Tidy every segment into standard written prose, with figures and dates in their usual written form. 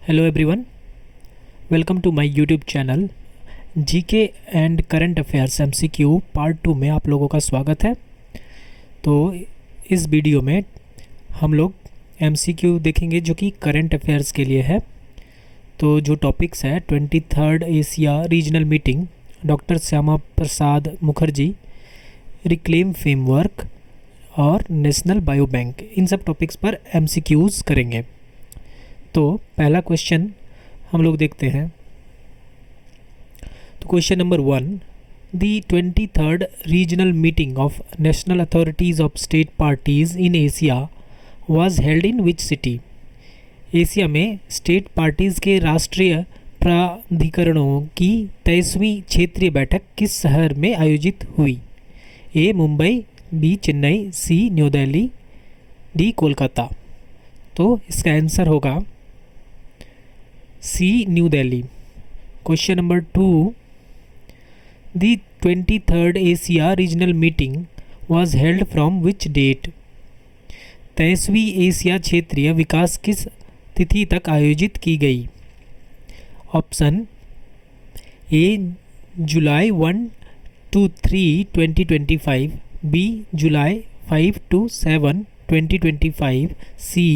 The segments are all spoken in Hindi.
Hello everyone, welcome to my YouTube channel GK and current affairs MCQ part 2 में आप लोगों का स्वागत है। तो इस वीडियो में हम लोग एमसीक्यू देखेंगे जो कि करंट अफेयर्स के लिए है। तो जो टॉपिक्स है 23rd Asia regional meeting, doctor Shyama Prasad Mukherjee, reclaim framework और नेशनल बायो बैंक, इन सब टॉपिक्स पर एमसीक्यूज़ करेंगे। तो पहला क्वेश्चन हम लोग देखते हैं। तो question number 1, the 23rd regional meeting of national authorities of state parties in Asia was held in which city? Asia में स्टेट पार्टीज़ के राष्ट्रीय प्राधिकरणों की 23वीं क्षेत्रीय बैठक किस शहर में आयोजित हुई? A Mumbai, B Chennai, C New Delhi, D Kolkata. तो इसका आंसर होगा C New Delhi. Question number 2, the 23rd Asia regional meeting was held from which date? 23वीं एशिया क्षेत्रीय विकास किस तिथि तक आयोजित की गई? ऑप्शन ए जुलाई 1 to 3 2025, बी जुलाई 5 to 7 2025, C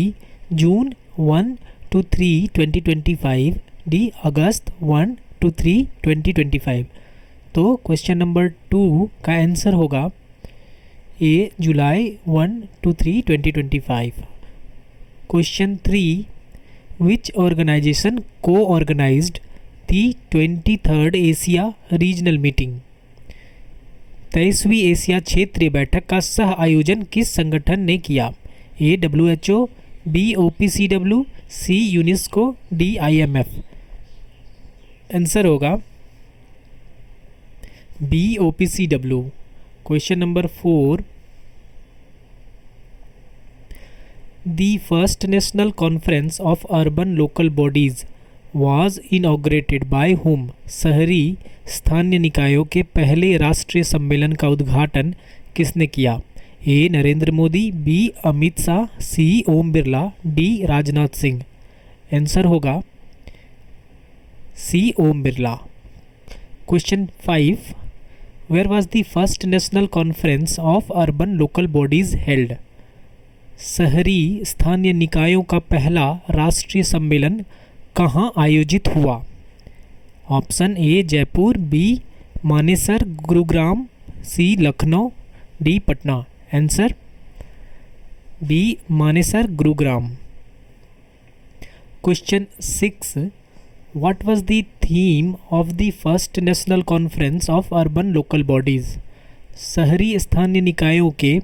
June 1 to 3 2025, D अगस्त 1 to 3 2025। तो क्वेश्चन नंबर 2 का आंसर होगा ए जुलाई 1 to 3 2025। क्वेश्चन 3, विच ऑर्गेनाइजेशन को organised the 23rd Asia regional meeting? 23वीं एशिया क्षेत्रीय बैठक का सह आयोजन किस संगठन ने किया? A WHO, B OPCW, C UNESCO, D IMF। Answer होगा B OPCW। Question number 4, the first national conference of urban local bodies was inaugurated by whom? शहरी स्थानीय निकायों के पहले राष्ट्रीय सम्मेलन का उद्घाटन किसने किया? A Narendra Modi, B Amit Shah, C Om Birla, D Rajnath Singh. Answer होगा C Om Birla. Question 5, where was the first national conference of urban local bodies held? शहरी स्थानीय निकायों का पहला राष्ट्रीय सम्मेलन कहाँ आयोजित हुआ? Option A Jaipur, B Manesar Gurugram, C Lucknow, D Patna. Answer B Manesar Gurugram. Question 6, what was the theme of the first national conference of urban local bodies? शहरी स्थानीय निकायों के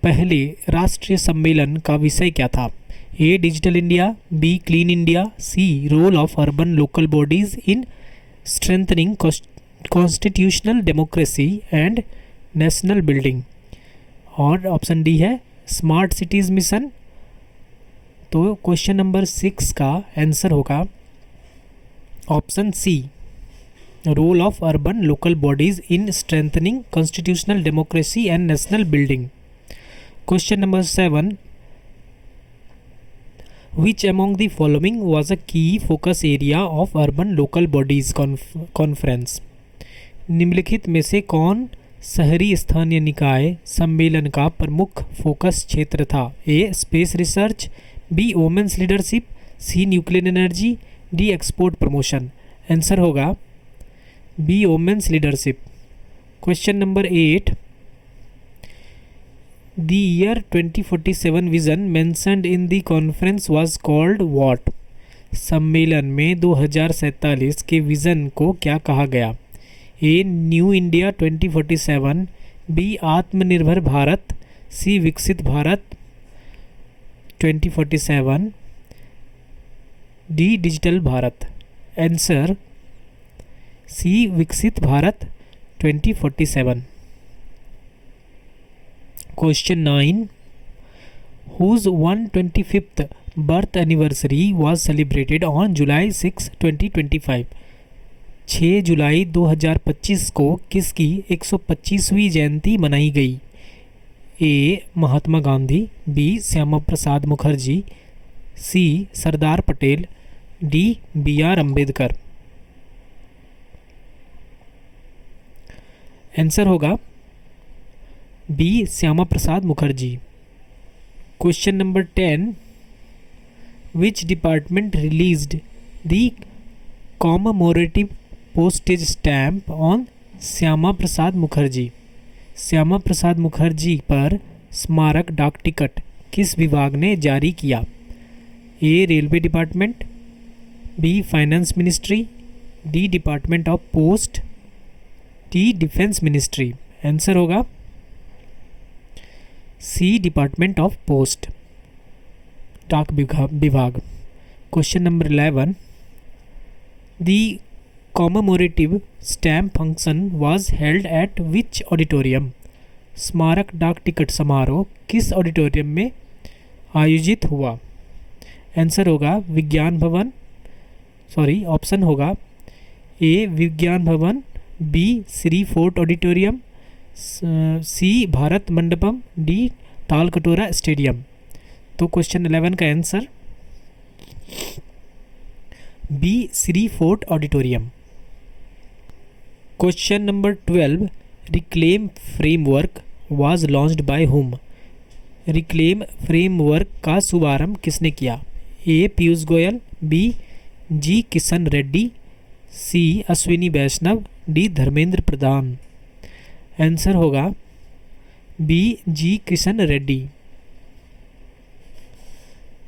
पहले राष्ट्रीय सम्मेलन का विषय क्या था? A digital India, B clean India, C role of urban local bodies in strengthening constitutional democracy and national building, और ऑप्शन डी है स्मार्ट सिटीज़ मिशन। तो क्वेश्चन नंबर 6 का आंसर होगा option C, role of urban local bodies in strengthening constitutional democracy and national building. Question number 7, which among the following was a key focus area of urban local bodies conference? निम्नलिखित में से कौन शहरी स्थानीय निकाय सम्मेलन का प्रमुख फोकस क्षेत्र था? A space research, B women's leadership, C nuclear energy, D export promotion. Answer होगा B women's leadership. Question number 8, the year 2047 vision mentioned in the conference was called what? सम्मेलन में 2047 के विजन को क्या कहा गया? ए न्यू इंडिया 2047, बी आत्मनिर्भर Bharat, C Viksit Bharat 2047, D digital Bharat. Answer C Viksit Bharat 2047। Question 9, whose 125th birth anniversary was celebrated on July 6, 2025? 6 जुलाई 2025 को किसकी 125वीं जयंती मनाई गई? A Mahatma Gandhi, B Shyama Prasad Mukherjee, C Sardar Patel, D B R Ambedkar. Answer होगा B Shyama Prasad Mukherjee. Question number 10, which department released the commemorative postage stamp on Shyama Prasad Mukherjee. Shyama Prasad Mukherjee पर स्मारक डाक टिकट किस विभाग ने जारी किया? A railway department, B finance ministry, D department of post, D defence ministry. Answer होगा सी डिपार्टमेंट ऑफ पोस्ट, डाक विभाग। Question number 11, the commemorative stamp function was held at which auditorium. स्मारक डाक टिकट समारोह किस ऑडिटोरियम में आयोजित हुआ? आंसर होगा विज्ञान भवन, ऑप्शन होगा A Vigyan Bhawan, B Shri fort auditorium, C Bharat Mandapam, D Talkatora stadium. तो क्वेश्चन 11 का answer B Shri fort auditorium. Question number 12, reclaim framework was launched by whom. Reclaim framework का शुभारंभ किसने किया? A Piyush Goyal, B G Kishan Reddy, C Ashwini Vaishnaw, D Dharmendra Pradhan. Answer होगा B G Kishan Reddy.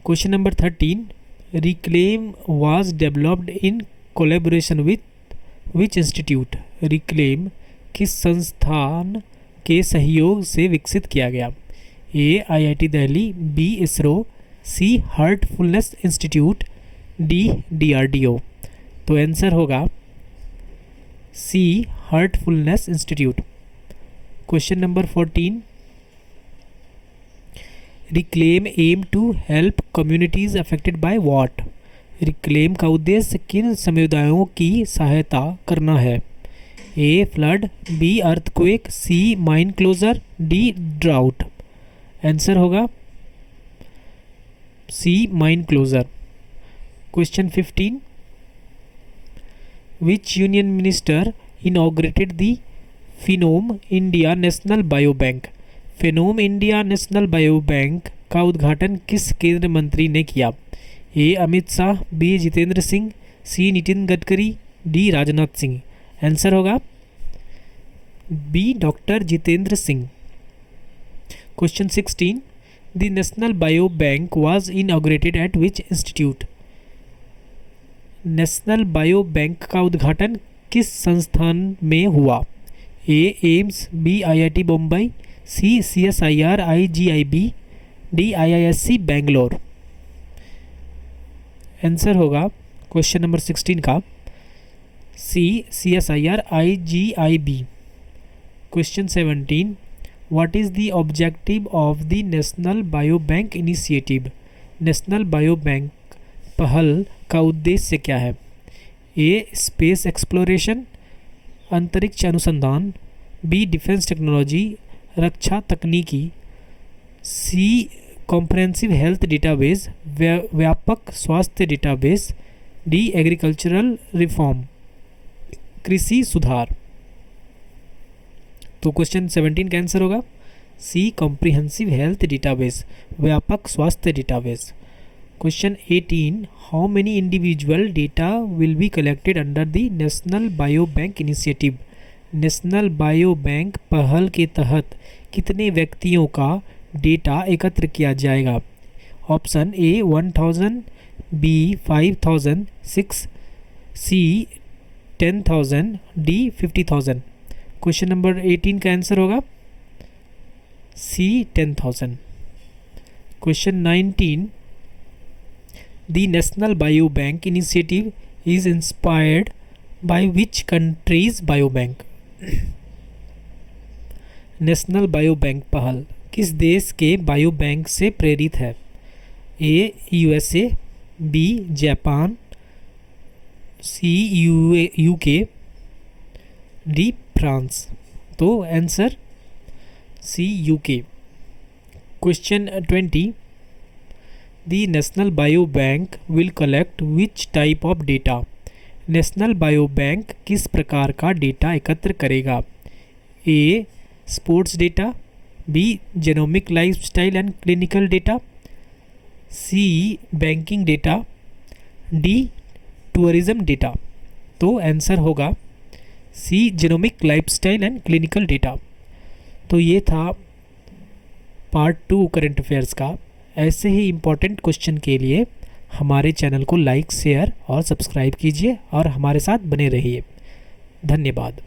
Question number 13, reclaim was developed in collaboration with which institute. Reclaim किस संस्थान के सहयोग से विकसित किया गया? A IIT Delhi, B ISRO, C heartfulness institute, D DRDO. तो आंसर होगा C heartfulness institute. Question number 14, reclaim aim to help communities affected by what. Reclaim का उद्देश्य किन समुदायों की सहायता करना है? A flood, B earthquake, C mine closure, D drought. Answer होगा C mine closure. Question 15, which union minister inaugurated the phenome India national bio bank. फिनोम India national bio bank का उद्घाटन किस केंद्रीय मंत्री ने किया? A Amit Shah, B Jitendra Singh, C Nitin Gadkari, D Rajnath Singh. Answer होगा B doctor Jitendra Singh. Question 16, the national bio bank was inaugurated at which institute. National bio bank का उद्घाटन किस संस्थान में हुआ? A AIIMS, B IIT Bombay, C CSIR IGIB, D IISc Bangalore. Answer होगा क्वेश्चन नंबर 16 का C CSIR IGIB. Question 17, what is the objective of the national bio bank initiative. National bio bank पहल का उद्देश्य क्या है? ए स्पेस एक्सप्लोरेशन, अंतरिक्ष अनुसंधान, बी डिफेंस टेक्नोलॉजी, रक्षा तकनीकी, सी कॉम्प्रहेंसिव हेल्थ डेटाबेस, व्यापक स्वास्थ्य डेटाबेस, डी एग्रीकल्चरल रिफॉर्म, कृषि सुधार। तो क्वेश्चन 17 का आंसर होगा सी कॉम्प्रिहेंसिव हेल्थ डेटाबेस, व्यापक स्वास्थ्य database. Question 18, how many individual data will be collected under the national bio bank initiative. National bio bank पहल के तहत कितने व्यक्तियों का डेटा एकत्र किया जाएगा? Option A 1000, B 5000, C 10,000, D 50,000। Question number 18 का आंसर होगा C 10,000। Question 19, the national bio bank initiative is inspired by which country's bio bank. National bio bank पहल किस देश के बायो बैंक से प्रेरित है? A USA, B Japan, C UK, D France. तो answer C UK. Question 20, the national bio bank will collect which type of data? National bio bank किस प्रकार का डेटा एकत्र करेगा? A sports data, B genomic lifestyle and clinical data, C banking data, D tourism data. तो आंसर होगा C genomic lifestyle and clinical data. तो ये था पार्ट 2 करंट अफेयर्स का। ऐसे ही इम्पोर्टेंट क्वेश्चन के लिए हमारे चैनल को लाइक, शेयर और सब्सक्राइब कीजिए और हमारे साथ बने रहिए। धन्यवाद।